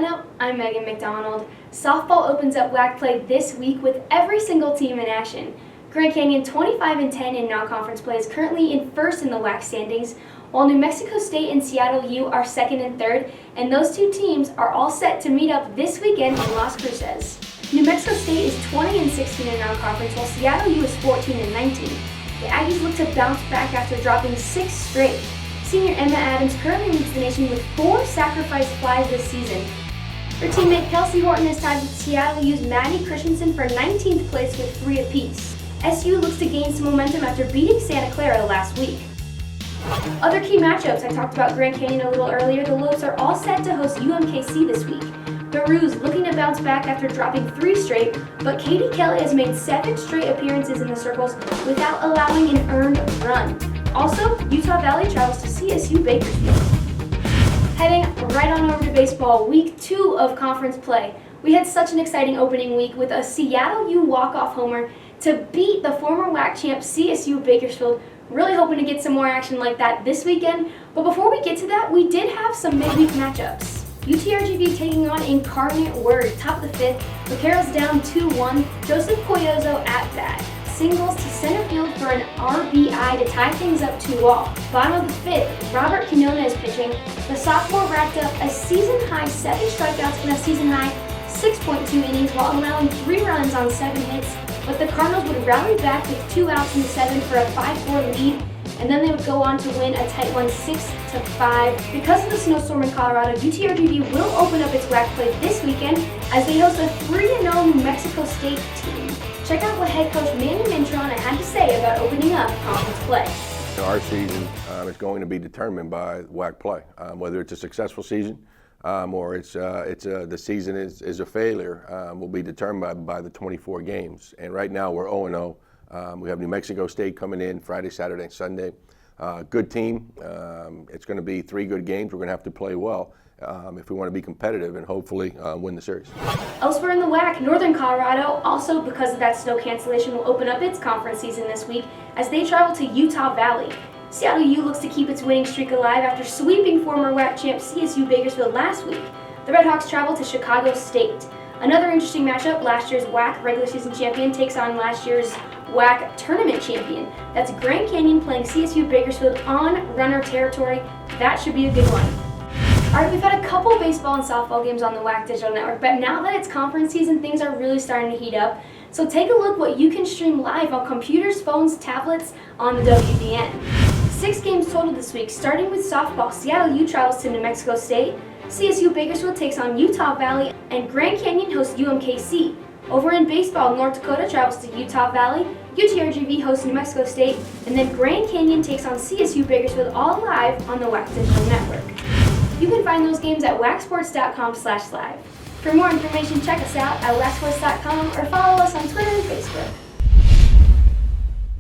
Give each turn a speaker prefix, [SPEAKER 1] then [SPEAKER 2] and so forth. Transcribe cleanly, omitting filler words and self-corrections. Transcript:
[SPEAKER 1] up? I'm Megan McDonald. Softball opens up WAC play this week with every single team in action. Grand Canyon 25-10 in non-conference play is currently in first in the WAC standings, while New Mexico State and Seattle U are second and third, and those two teams are all set to meet up this weekend in Las Cruces. New Mexico State is 20-16 in non-conference, while Seattle U is 14-19. The Aggies look to bounce back after dropping 6 straight. Senior Emma Adams currently leads the nation with 4 sacrifice flies this season. Her teammate Kelsey Horton is tied with Seattle U's Maddie Christensen for 19th place with 3 apiece. SU looks to gain some momentum after beating Santa Clara last week. Other key matchups, I talked about Grand Canyon a little earlier. The Lopes are all set to host UMKC this week. The Roos looking to bounce back after dropping 3 straight, but Katie Kelly has made 7 straight appearances in the circles without allowing an earned run. Also, Utah Valley travels to CSU Bakersfield. Heading right on over to baseball, week 2 of conference play. We had such an exciting opening week with a Seattle U walk-off homer to beat the former WAC champ CSU Bakersfield. Really hoping to get some more action like that this weekend. But before we get to that, we did have some midweek matchups. UTRGV taking on Incarnate Word, top of the 5th. Vaqueros down 2-1. Joseph Coyozo at bat. Singles to center field for an RBI to tie things up 2-all. Bottom of the 5th, Robert Quinona is pitching. The sophomore racked up a season-high 7 strikeouts in a season-high 6.2 innings while allowing 3 runs on 7 hits. But the Cardinals would rally back with 2 outs in the 7th for a 5-4 lead, and then they would go on to win a tight one 6-5. Because of the snowstorm in Colorado, UTRGV will open up its WAC play this weekend as they host a 3-0 New Mexico State team. Check out what head coach Manny Mintrona had to say about opening up conference play.
[SPEAKER 2] Our season is going to be determined by WAC play, whether it's a successful season or the season is a failure. Will be determined by the 24 games. And right now we're 0-0. We have New Mexico State coming in Friday, Saturday, and Sunday. Good team. It's going to be 3 good games. We're going to have to play well if we want to be competitive and hopefully win the series.
[SPEAKER 1] Elsewhere in the WAC, Northern Colorado, also because of that snow cancellation, will open up its conference season this week as they travel to Utah Valley. Seattle U looks to keep its winning streak alive after sweeping former WAC champ CSU Bakersfield last week. The Redhawks travel to Chicago State. Another interesting matchup, last year's WAC regular season champion takes on last year's WAC tournament champion. That's Grand Canyon playing CSU Bakersfield on runner territory. That should be a good one. Alright, we've had a couple baseball and softball games on the WAC Digital Network, but now that it's conference season, things are really starting to heat up. So take a look what you can stream live on computers, phones, tablets on the WDN. 6 games total this week, starting with softball. Seattle U travels to New Mexico State. CSU Bakersfield takes on Utah Valley, and Grand Canyon hosts UMKC. Over in baseball, North Dakota travels to Utah Valley, UTRGV hosts New Mexico State, and then Grand Canyon takes on CSU Bakersfield, all live on the WAC Digital Network. You can find those games at wacsports.com/live. For more information, check us out at wacsports.com or follow us on Twitter and Facebook.